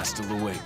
Hasta luego.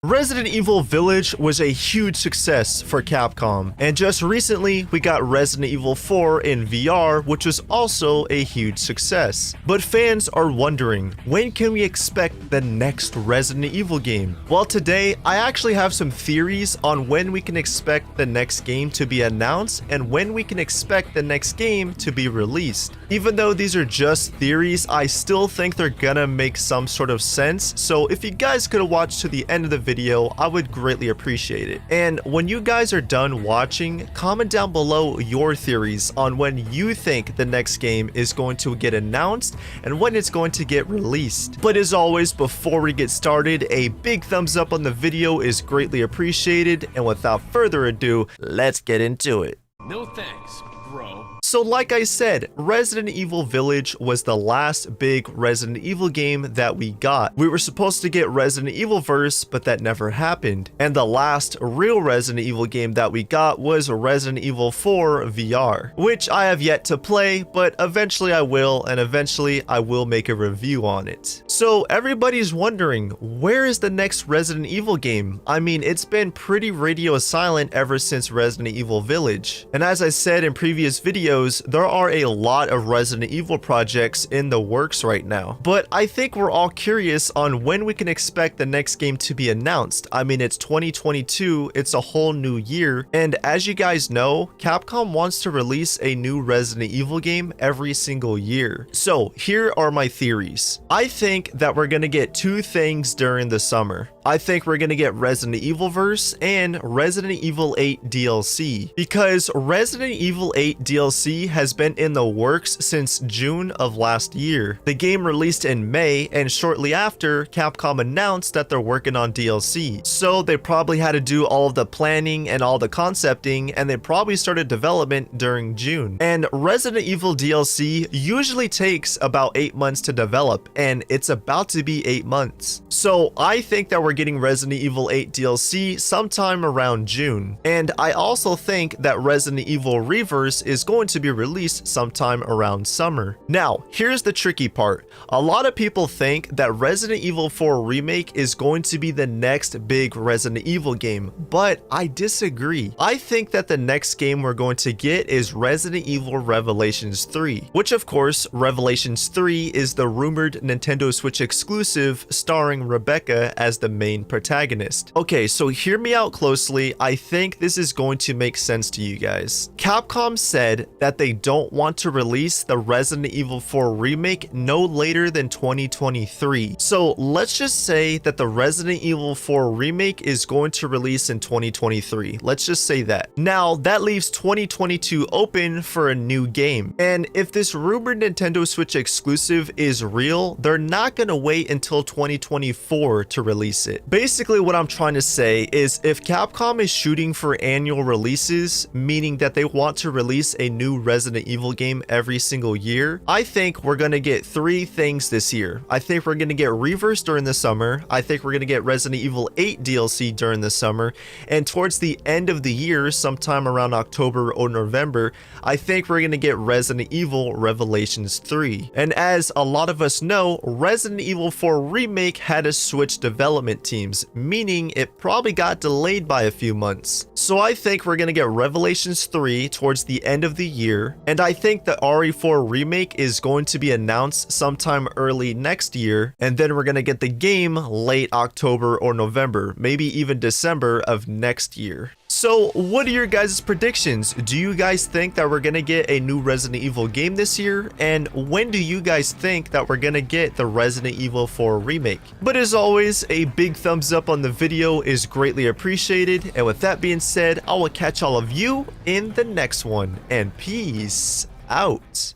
Resident Evil Village was a huge success for Capcom, and just recently we got Resident Evil 4 in VR, which was also a huge success. But fans are wondering, when can we expect the next Resident Evil game? Well, today I actually have some theories on when we can expect the next game to be announced and when we can expect the next game to be released. Even though these are just theories, I still think they're gonna make some sort of sense, so if you guys could have watched to the end of the video, I would greatly appreciate it. And when you guys are done watching, comment down below your theories on when you think the next game is going to get announced and when it's going to get released. But as always, before we get started, a big thumbs up on the video is greatly appreciated, and without further ado, let's get into it. No thanks, bro. So like I said, Resident Evil Village was the last big Resident Evil game that we got. We were supposed to get Resident Evil Verse, but that never happened. And the last real Resident Evil game that we got was Resident Evil 4 VR, which I have yet to play, but eventually I will, and eventually I will make a review on it. So everybody's wondering, where is the next Resident Evil game? I mean, it's been pretty radio silent ever since Resident Evil Village. And as I said in previous videos, there are a lot of Resident Evil projects in the works right now. But I think we're all curious on when we can expect the next game to be announced. I mean, it's 2022, it's a whole new year, and as you guys know, Capcom wants to release a new Resident Evil game every single year. So here are my theories. I think that we're gonna get two things during the summer. I think we're gonna get Resident Evil Verse and Resident Evil 8 DLC, because Resident Evil 8 DLC has been in the works since June of last year. The game released in May, and shortly after, Capcom announced that they're working on DLC. So they probably had to do all of the planning and all the concepting, and they probably started development during June. And Resident Evil DLC usually takes about 8 months to develop, and it's about to be 8 months. So I think that we're getting Resident Evil 8 DLC sometime around June. And I also think that Resident Evil Reverse is going to be released sometime around summer. Now, here's the tricky part. A lot of people think that Resident Evil 4 Remake is going to be the next big Resident Evil game, but I disagree. I think that the next game we're going to get is Resident Evil Revelations 3, which of course, Revelations 3 is the rumored Nintendo Switch exclusive starring Rebecca as the main protagonist. Okay, so hear me out closely. I think this is going to make sense to you guys. Capcom said that they don't want to release the Resident Evil 4 remake no later than 2023. So let's just say that the Resident Evil 4 remake is going to release in 2023. Let's just say that. Now that leaves 2022 open for a new game. And if this rumored Nintendo Switch exclusive is real, they're not gonna wait until 2024 to release it. Basically what I'm trying to say is if Capcom is shooting for annual releases, meaning that they want to release a new Resident Evil game every single year, I think we're gonna get 3 things this year. I think we're gonna get Reverse during the summer, I think we're gonna get Resident Evil 8 DLC during the summer, and towards the end of the year, sometime around October or November, I think we're gonna get Resident Evil Revelations 3. And as a lot of us know, Resident Evil 4 Remake had to switch development teams, meaning it probably got delayed by a few months. So I think we're gonna get Revelations 3 towards the end of the year, and I think the RE4 remake is going to be announced sometime early next year, and then we're gonna get the game late October or November, maybe even December of next year. So what are your guys' predictions? Do you guys think that we're gonna get a new Resident Evil game this year? And when do you guys think that we're gonna get the Resident Evil 4 remake? But as always, a big thumbs up on the video is greatly appreciated. And with that being said, I will catch all of you in the next one. And peace out.